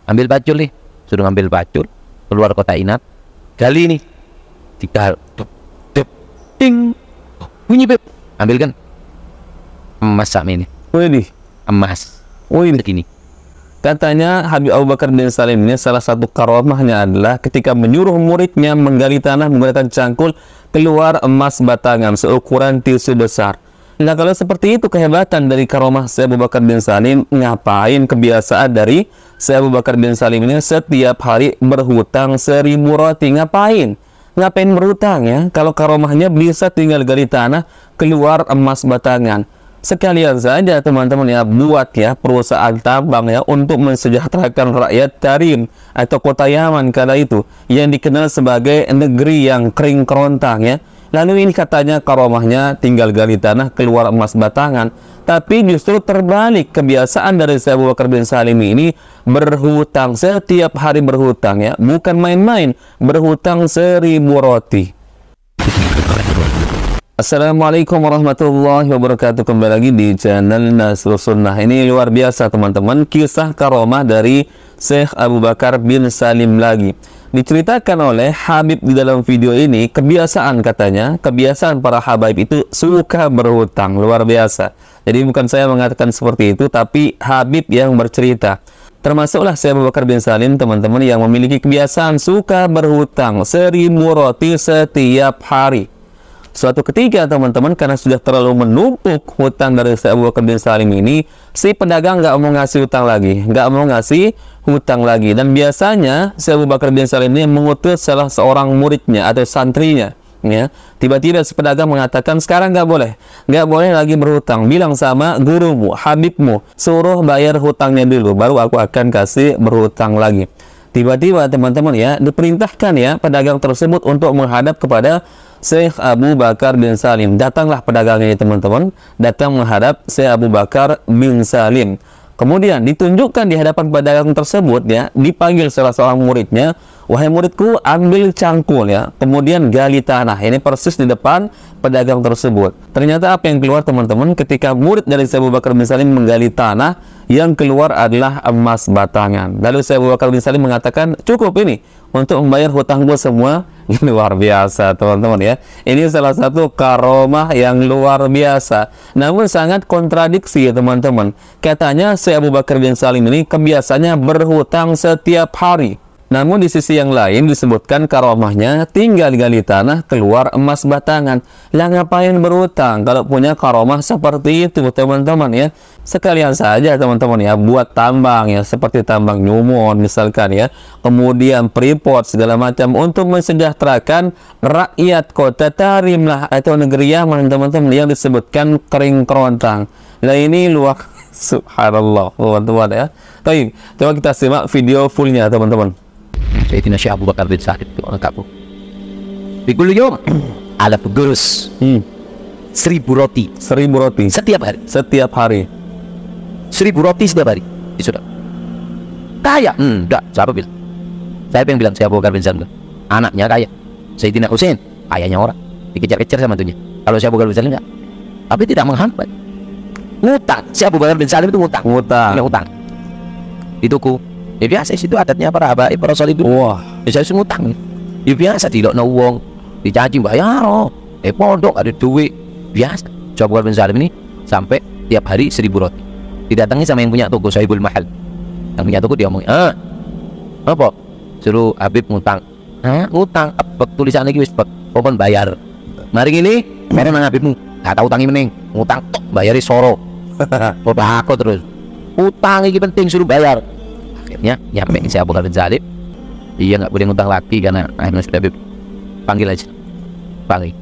ambil bacul nih, suruh ngambil bacul, keluar kotak inap, gali nih, tiga, ting, bunyi beb, ambilkan emas sama ini, emas, begini. Katanya Habib Abu Bakar bin Salim ini salah satu karomahnya adalah ketika menyuruh muridnya menggali tanah menggunakan cangkul, keluar emas batangan seukuran tisu besar. Nah, kalau seperti itu kehebatan dari karomah Syekh Abu Bakar bin Salim, ngapain kebiasaan dari Syekh Abu Bakar bin Salim ini setiap hari berhutang 1000 roti? Ngapain berhutang ya? Kalau karomahnya bisa tinggal gali tanah, keluar emas batangan. Sekalian saja teman-teman ya, buat ya perusahaan tambang ya untuk mensejahterakan rakyat Tarim atau kota Yaman kala itu yang dikenal sebagai negeri yang kering kerontang ya. Lalu ini katanya karomahnya tinggal gali tanah, keluar emas batangan. Tapi justru terbalik, kebiasaan dari Syekh Abu Bakar bin Salim ini berhutang, setiap hari berhutang ya, bukan main-main, berhutang 1000 roti. Assalamualaikum warahmatullahi wabarakatuh. Kembali lagi di channel Nasrus Sunnah. Ini luar biasa teman-teman, kisah karomah dari Syekh Abu Bakar bin Salim lagi. Diceritakan oleh Habib di dalam video ini, kebiasaan katanya, kebiasaan para habaib itu suka berhutang, luar biasa. Jadi bukan saya mengatakan seperti itu, tapi Habib yang bercerita. Termasuklah Syekh Abu Bakar bin Salim teman-teman yang memiliki kebiasaan suka berhutang 1000 roti setiap hari. Suatu ketika teman-teman, karena sudah terlalu menumpuk hutang dari Syekh Abu Bakar bin Salim ini, si pedagang nggak mau ngasih hutang lagi, dan biasanya Syekh Abu Bakar bin Salim ini mengutus salah seorang muridnya atau santrinya ya. Tiba-tiba si pedagang mengatakan, sekarang nggak boleh lagi berhutang, bilang sama gurumu, habibmu, suruh bayar hutangnya dulu, baru aku akan kasih berhutang lagi. Tiba-tiba teman-teman ya, diperintahkan ya pedagang tersebut untuk menghadap kepada Syekh Abu Bakar bin Salim. Datanglah pedagangnya teman-teman, datang menghadap Syekh Abu Bakar bin Salim. Kemudian ditunjukkan di hadapan pedagang tersebut ya, dipanggil salah seorang muridnya, wahai muridku, ambil cangkul ya, kemudian gali tanah. Ini persis di depan pedagang tersebut. Ternyata apa yang keluar teman-teman, ketika murid dari Syekh Abu Bakar bin Salim menggali tanah, yang keluar adalah emas batangan. Lalu Syekh Abu Bakar bin Salim mengatakan, cukup ini untuk membayar hutangmu semua. Luar biasa teman-teman ya. Ini salah satu karomah yang luar biasa, namun sangat kontradiksi ya teman-teman. Katanya Syekh Abu Bakar bin Salim ini kebiasaannya berhutang setiap hari, namun di sisi yang lain disebutkan karomahnya tinggal gali tanah, keluar emas batangan. Lah ngapain berhutang kalau punya karomah seperti itu teman-teman ya? Sekalian saja teman-teman ya, buat tambang ya, seperti tambang Nyumon misalkan ya, kemudian Freeport segala macam, untuk mensejahterakan rakyat kota Tarim lah atau negeri Yaman teman-teman yang disebutkan kering kerontang. Nah ini luar subhanallah teman-teman ya. Baik, coba kita simak video fullnya teman-teman. Sayyidina Syekh Abu Bakar bin Salim itu lengkap. Bikul yom ala gurus 1000 roti setiap hari 1000 roti setiap hari. Sudah kaya? Enggak, siapa bilang? Saya yang bilang, Syekh Abu Bakar bin Salim. Anaknya kaya, Sayyidina Husain kayanya orang dikejar-kejar sama tunya. Kalau Syekh Abu Bakar bin Salim enggak, tapi tidak menghambat. Ngutang, Syekh Abu Bakar bin Salim itu ngutang di tuku. Ya biasa situ adatnya para habaib, para solih itu. Wah, saya ngutang. Ya biasa dilokno wong, dicaci bayar pondok ada duit. Biasa. Syekh Abu Bakar bin Salim ini sampai tiap hari 1000 roti. Didatangi sama yang punya toko, Sahibul Mahal. Yang punya toko dia ngomong, apa? Suruh Habib ngutang. Ngutang apa tulisannya iki wis pokon bayar. Mari ini, mere nang Habibmu. Gak tau utangi meneng, ngutang tok bayari soro. Apa terus. Utang iki penting, suruh bayar. Akhirnya nyampe Syekh Abu Bakar bin Salim. Iya nggak boleh ngutang lagi karena akhirnya sudah Habib panggil aja. Panggil.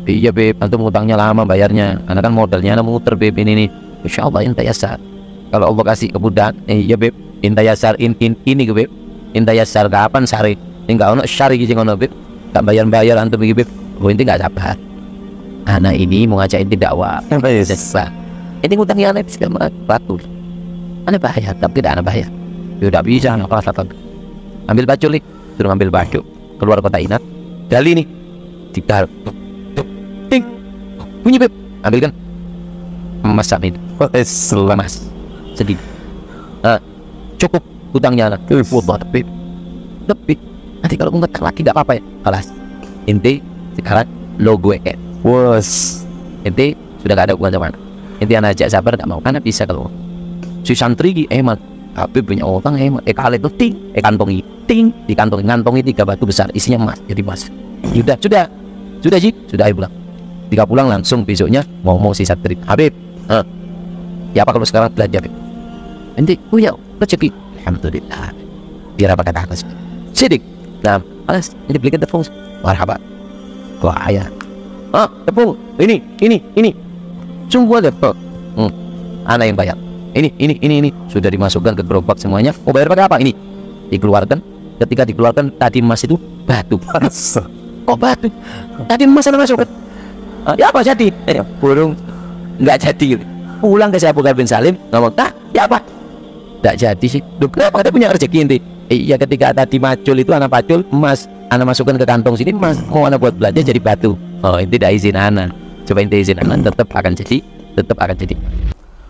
Iya Beb, antum ngutangnya lama bayarnya, karena kan modalnya muter Beb ini nih. Insya Allah inta yasar. Kalau Allah kasih kemudahan, iya Beb, inta yasar ini ke Beb. Inta yasar kapan sari? Enggak ono syari gitu ngono Beb. Gak bayar antum iki Beb. Oh inti nggak sabar. Anak ini mau ngajak inti dakwah. Ini ngutangnya aneh segala batu. Aneh bahaya, tapi tidak aneh bahaya. Ya udah bisa ngapain satu. Ambil bacul nih, suruh ambil bacul, keluar kota inat, gali nih, tiga, ting, bunyi Beb, ambilkan emas sama itu. Emas sedih. cukup hutangnya anak. Wah, lebih. Nanti kalau ngetak lagi nggak apa-apa ya. Alas, inti sekarang lo gue Bos. inti sudah gak ada hubungan sama anak. Inti anak ajak sabar nggak mau, karena bisa kalau si santri eman Habib punya utang eman kali itu kantongi ngantongi 3 batu besar isinya emas, jadi emas. Sudah sih, sudah ayo pulang. Jika pulang langsung besoknya ngomong si santri, Habib, ya apa kalau sekarang belajar? Nanti punya rezeki, alhamdulillah. Biar apa kata atas sidik. Nah, alas ini belikan tepung, marhaba. Wah ayah, tepung ini. Sungguh ada anak yang bayar. Ini sudah dimasukkan ke gerobak semuanya. Oh, bayar pakai apa? Ini dikeluarkan. Ketika dikeluarkan tadi emas itu batu. Oh, batu. Tadi emas ada masukkan. Ya apa jadi? Burung nggak jadi. Pulang ke Syekh Abu Bakar bin Salim ngomong, ya apa? Nggak jadi sih. Duh, kenapa? Kita punya rezeki inti. Iya, ketika tadi macul itu anak pacul emas, anak masukkan ke kantong sini emas. Mau anak buat belanja jadi batu. Oh, inti tidak izin anak. Coba inti izin anak tetap akan jadi.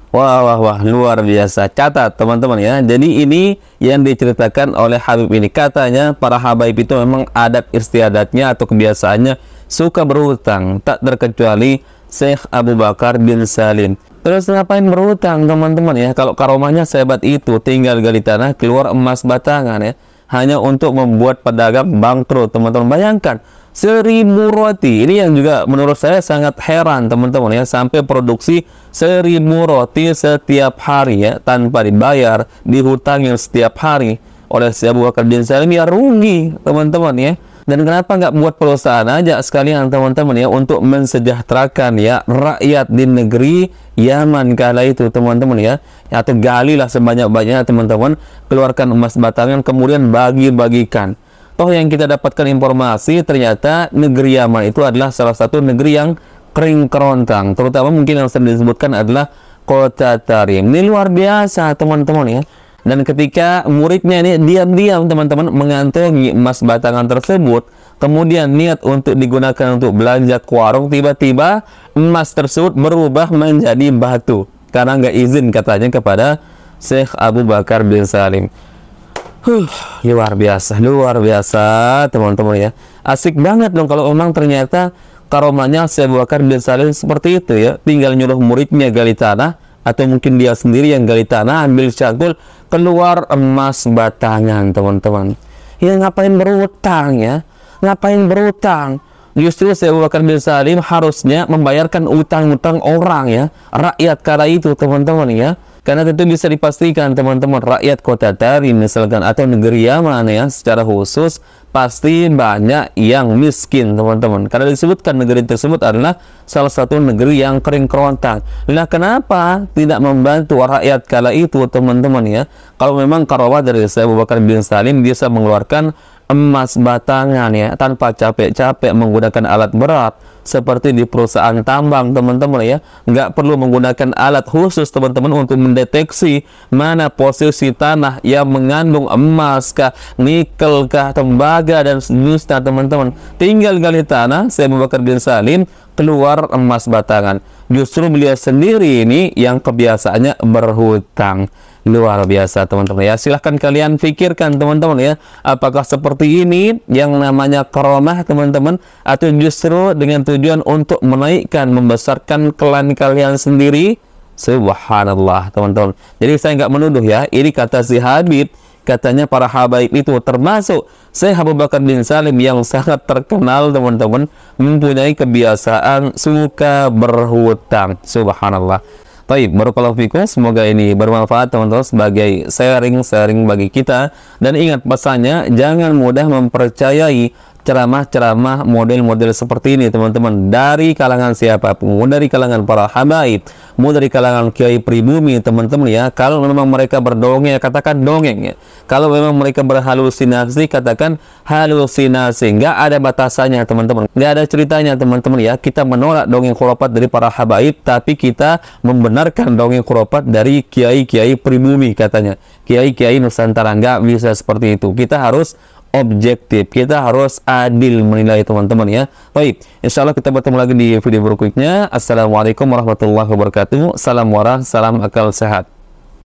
Wah, luar biasa. Catat teman-teman ya. Jadi ini yang diceritakan oleh Habib ini. Katanya para habaib itu memang adat istiadatnya atau kebiasaannya suka berhutang, tak terkecuali Syekh Abu Bakar bin Salim. Terus ngapain berhutang teman-teman ya? Kalau karomahnya sehebat itu, tinggal gali tanah keluar emas batangan ya, hanya untuk membuat pedagang bangkrut teman-teman. Bayangkan 1000 roti, ini yang juga menurut saya sangat heran teman-teman ya, sampai produksi 1000 roti setiap hari ya, tanpa dibayar, dihutangin setiap hari oleh Syekh Abu Bakar bin Salim, ya rugi teman-teman ya. Dan kenapa nggak buat perusahaan aja sekalian teman-teman ya, untuk mensejahterakan ya rakyat di negeri Yaman kala itu teman-teman ya, atau galilah sebanyak-banyaknya teman-teman, keluarkan emas batangan kemudian bagi-bagikan. Toh yang kita dapatkan informasi ternyata negeri Yaman itu adalah salah satu negeri yang kering kerontang, terutama mungkin yang sering disebutkan adalah kota Tarim. Ini luar biasa teman-teman ya. Dan ketika muridnya ini diam-diam teman-teman mengantongi emas batangan tersebut, kemudian niat untuk digunakan untuk belanja ke warung, tiba-tiba emas tersebut berubah menjadi batu karena nggak izin katanya kepada Syekh Abu Bakar bin Salim. Luar biasa teman-teman ya. Asik banget dong kalau memang ternyata karomanya Syekh Abu Bakar bin Salim seperti itu ya. Tinggal nyuruh muridnya gali tanah, atau mungkin dia sendiri yang gali tanah, ambil cangkul, keluar emas batangan teman-teman. Ya ngapain berutang ya? Ngapain berutang? Justru Syekh Abu Bakar bin Salim harusnya membayarkan utang-utang orang ya, rakyat kala itu teman-teman ya. Karena tentu bisa dipastikan teman-teman, rakyat kota Tarim misalkan atau negeri Yaman ya secara khusus pasti banyak yang miskin teman-teman. Karena disebutkan negeri tersebut adalah salah satu negeri yang kering kerontang. Nah, kenapa tidak membantu rakyat kala itu teman-teman ya? Kalau memang karomah dari Syekh Abu Bakar bin Salim bisa mengeluarkan emas batangan ya tanpa capek-capek menggunakan alat berat seperti di perusahaan tambang teman-teman ya, nggak perlu menggunakan alat khusus teman-teman untuk mendeteksi mana posisi tanah yang mengandung emas kah, nikel kah, tembaga dan seterusnya teman-teman. Tinggal gali tanah, Syekh Abu Bakar bin Salim keluar emas batangan. Justru beliau sendiri ini yang kebiasaannya berhutang. Luar biasa teman-teman ya. Silahkan kalian pikirkan teman-teman ya, apakah seperti ini yang namanya karomah teman-teman, atau justru dengan tujuan untuk menaikkan, membesarkan klan kalian sendiri. Subhanallah teman-teman. Jadi saya nggak menuduh ya, ini kata si Habib, katanya para habaib itu termasuk Syekh Abu Bakar bin Salim yang sangat terkenal teman-teman, mempunyai kebiasaan suka berhutang. Subhanallah. Baik, barakallahu fikum, semoga ini bermanfaat teman-teman sebagai sharing bagi kita. Dan ingat pesannya, jangan mudah mempercayai ceramah-ceramah model-model seperti ini teman-teman, dari kalangan siapapun, dari kalangan para habaib, mau dari kalangan kiai pribumi teman-teman ya. Kalau memang mereka berdongeng, katakan dongeng ya. Kalau memang mereka berhalusinasi, katakan halusinasi. Nggak ada batasannya teman-teman, nggak ada ceritanya teman-teman ya. Kita menolak dongeng khurafat dari para habaib, tapi kita membenarkan dongeng khurafat dari kiai-kiai pribumi katanya, kiai-kiai Nusantara. Nggak bisa seperti itu. Kita harus objektif, kita harus adil menilai teman-teman ya. Baik, insyaallah kita bertemu lagi di video berikutnya. Assalamualaikum warahmatullahi wabarakatuh. Salam waras, salam akal sehat.